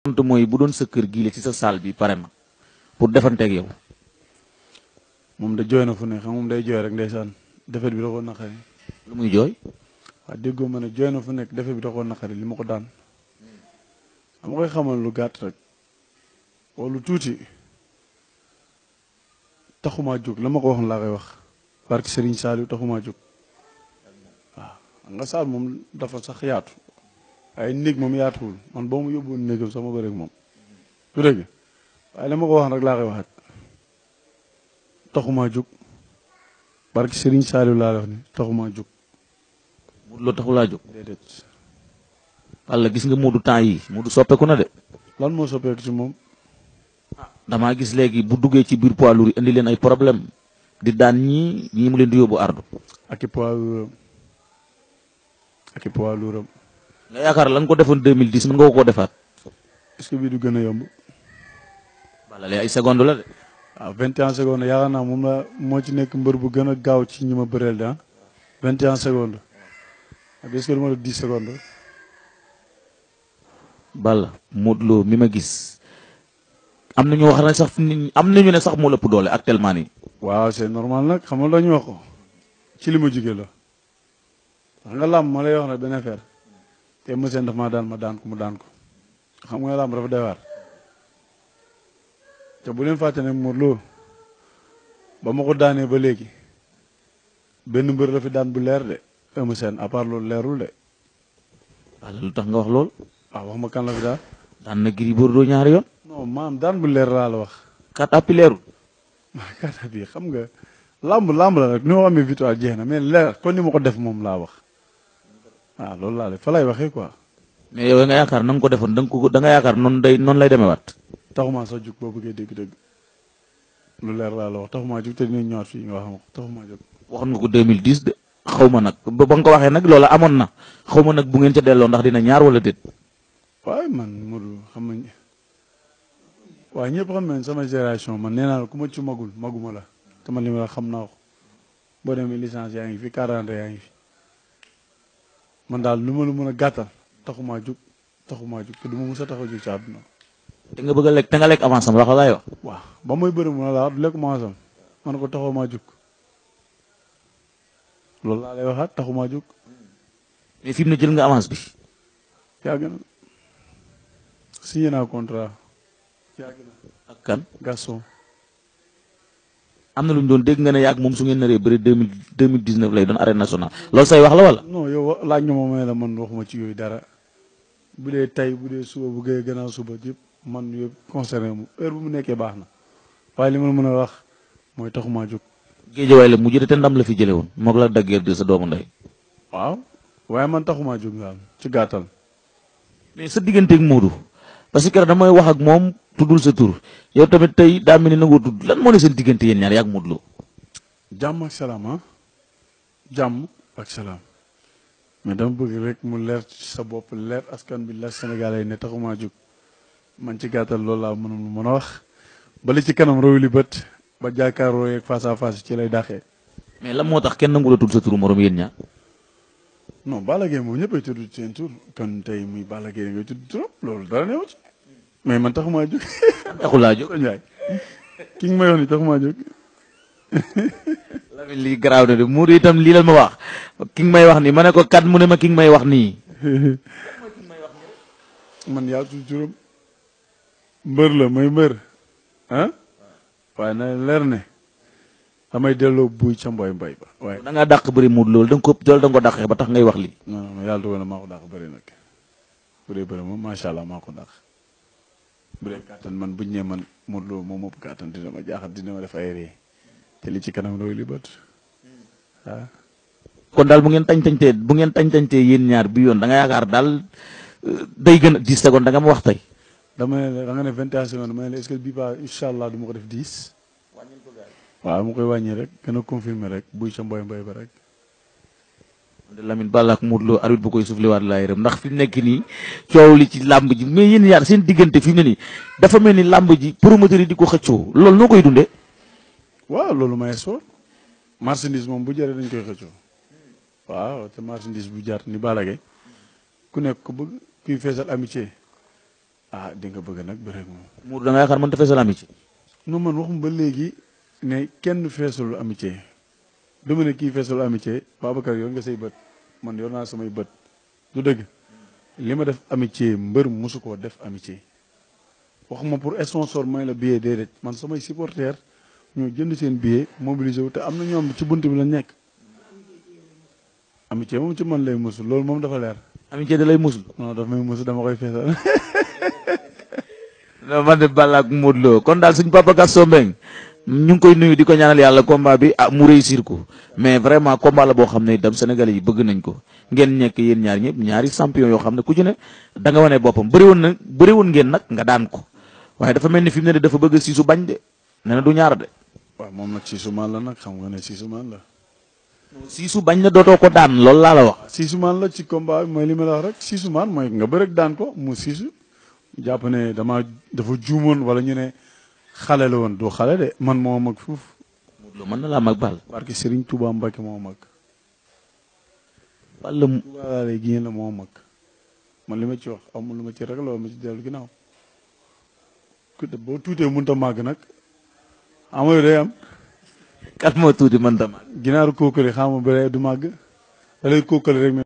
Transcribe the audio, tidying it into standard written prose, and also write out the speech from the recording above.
tontu mooy bu doon sa kër gii la ci sa salle bi pare na pour defanteeg yow. moom da jooy na fu ne xam moom day jooy rek ndeysaan defet bi da koo naqari. lu muy jooy. waaw déggoo ma ne jooy na fu nekk defet bi da koo naqari li ma ko daan. dama koy xamal lu gàtt rek wala lu tuuti taxumaa jóg la ma ko waxoon laa koy wax barke Serigne Saliou taxumaa jóg waaw xam nga saal moom dafa sax yaatu ay néeg moom yaatuwul man boo mu yóbbuwoon néegam sama bëreeg moom du dëgg waaye la ma ko waxoon rek laa koy waxat taxumaa jóg barke Serigne Saliou laa wax ni taxumaa jóg. Modou Lo taxulaa jóg. déedéet. walla gis nga Modou temps yi Modou soppeeku na de. lan moo soppeeku ci moom. damaa gis léegi bu duggee ci biir poids lourd yi indi leen ay problème di daan ñii mu leen di yóbbu ardo ak i poids lourd nga yaakaar la nga ko defoon 2010 mën nga ko defaat. est-ce que bii du gën a yomb. walla léegi ay seconde la de. waaw 21 secondes yaakaar naa moom la moo ci nekk mbër bu gën a gaaw ci ñi ma bëreel de 21 secondes ak est-ce que du ma def 10 secondes. Balla Modou Lo mi ma gis am na ñu wax ne sax am na ñu ne sax moo lëpp doole actuellement nii. waaw c'est normal nag xam nga la ñu wax ko ci li ma jugee la wax nga làmb ma lay wax ne benn affaire te monsieur daf maa daan ma daan ko mu daan ko xam nga làmb dafa doy waar te bu leen fàtte ne Modou Lo ba ma ko daanee ba léegi benn mbër la fi daan bu leer de Eumeu Sène à part loolu leerul de. walla lu tax nga wax lool. waaw wax ma kan la fi daal. daan na Gris Bordeaux ñaari yoon. non maam daan bu leer laa la wax. kat appi leerul. waaw kat appi xam nga làmb la rek ni ma amee victoire jeex na mais leer kon ni ma ko def moom laa wax waaw loolu laa fa lay waxee quoi. mais yow nga yaakaar na nga ko defoon da nga yaakaar noonu lay demee waat. taxumaa sax jug boo bëggee dégg-dëgg lu leer laa la wax taxumaa jug te dinañ ñëwaat fii nga wax ma ko taxumaa jug. waxoon nga ko 2010 de xaw ma nag ba nga ko waxee nag loola amoon na xaw ma nag bu ngeen ca delloo ndax dina ñaar wala déet. waaye man Modou xam nga waaye ñëpp xam nañ sama génération man nee naa la ku ma ci maguma la te man li ma la xam naa ko boo demee licence yaa ngi fi 40 yaa ngi fi man daal lu ma la mën a gàttal taxumaa jug te du ma mës a taxaw jug ci àdduna. te nga bëgg a lekk te nga lekk avance am wax la laay wax. waaw ba muy bëri mu ne la du lekk avance am man ko taxaw maa jug loolu laa lay waxaat taxumaa jug. mais fi mu ne jël nga avance bi. yàgg na signé naa contrat yàgg na. ak kan. Gaston. am na lu ñu doon dégg nga ne yàgg moom su ngeen naree bëri 2019 lay doon arène nationale loolu say wax la wala. non yow laaj nga ma may la man waxuma ci yooyu dara bu dee tey bu dee suba bu gëyee gannaaw suba yëpp man yëpp concerné mu heure bu mu nekkee baax na waaye li ma mën a wax mooy taxumaa jóg. géejewaay la mujj te ndam la fi jëlee woon moog la daggeer de sa doomu ndey. waaw waaye man taxumaa jóg daal ci gàttal. mais sa digganteeg Modou parce que damay wax ak moom tuddul sa tur yow tamit tey daa mel ni nangoo tudd lan moo ne seen diggante yéen ñaar yaa ak Modou Lo. jàmm ak salaam ah jàmm ak salaam mais dama bëgg rek mu leer ci sa bopp leer askan bi leer Sénégalais yi ne taxumaa jóg man ci gàttal loolu laa mën a wax bali ci kanam réew li bët ba jàkkaarloo yeeg face à face ci lay dàqee. mais lan moo tax kenn nangu la tudd sa turu morom yéen ñaar. non Balla Gaye moom ñëppay tudd seen tur kon tey muy Balla Gaye ngay tudd turam loolu dara neew ci mais man taxumaa jóg. taxulaa jóg Ndiaye ki nga may wax ni taxumaa jóg. Lamine lii garaaw na de Modou itam lii la ma wax ki nga may wax nii ma ne ko kat mu ne ma ki nga may wax nii. man yaa tudd turam mbër la may mbër ah waaye na leer ne damay delloo buy ca mboy ba waaye. da ngaa dàq bëri Modou loolu da nga ko dàqee ba tax ngay wax lii. non non yàlla dogal na maa ko dàq bëri nag bu dee bëri moom macha allah maa ko dàq bu dee kàttan man buñ ne man Modou Lo moom ëpp kàttan dina ma jaaxal dina ma def ay ree te li ci kanam looy li bët ah. kon daal bu ngeen tañ-tañtee yéen ñaar bi yoon da nga yaakaar daal day gën a 10 secondes da nga ma wax tey. dama ne da nga ne 21 secondes ma ne la est-ce que bii ba incha allah du ma ko def 10. waaw mu koy wàññi rek gën a confirmer rek buy sa mboy ba rek. de Lamine Balla ak Modou Lo arbitre bu koy soufflé waat laa yërëm ndax fi mu nekk nii coow li ci làmb ji mais yéen ñaar seen diggante fi mu ne nii dafa mel ni làmb ji promoteur yi di ko xëccoo loolu noo koy dundee. waaw loolu may sport marchandise moom bu jaree dañ koy xëccoo waaw te marchandise bu jar ni Balla Gaye ku nekk ko bëgg kuy feesal amitié ah di nga bëgg nag bëre moom. Modou da nga yaakaar mën ta feesal amitié. non man waxum ba léegi ne kenn feesul amitié dama ne kii feesul amitié Babacar yor nga say bët man yor naa samay bët du dëgg li ma def amitié mbër mosu koo def amitié waxuma pour sponsor may la billet déedéet man samay supporter ñoo jënd seen billet mobilisé wu te am na ñoom ci bunt bi la nekk amitié moom ci man lay musul loolu moom dafa leer. amitié da lay musul. non daf may musul dama koy feesal. non man de Balla ak Modou Lo kon daal suñu papa Gaston Mbengue ñu ngi koy nuyu di ko ñaanal yàlla combat bi mu réussir ko mais vraiment combat la boo xam ne itam sénégalais yi bëgg nañ ko ngeen nekk yéen ñaar ñëpp ñaari champion yoo xam ne ku ci ne da nga wane boppam bëri woon ngeen nag nga daan ko waaye dafa mel ni fi mu ne dafa bëgg siisu bañ de nee na du ñaar de. waaw moom nag siisumaan la nag xam nga ne siisumaan la. siisu bañ na dootoo ko daan loolu laa la wax. siisumaan la ci combat bi mooy li ma la wax rek siisumaan mooy nga bëreeg daan ko mu siisu jàpp ne dafa juumoon wala ñu ne xale la woon du xale de man moo mag fuuf. Modou Lo mën na laa mag Balla. parce que Serigne Touba Mbacke moo mag. Balla Touba lay génn la moo mag man li ma ci wax amul lu ma ci ragal wala ma ci dellu ginnaaw boo tuutee mënut a màgg nag amoy day am. kat moo tuuti man tam. ginaaru kookale xam nga du màgg da lay kookale rek.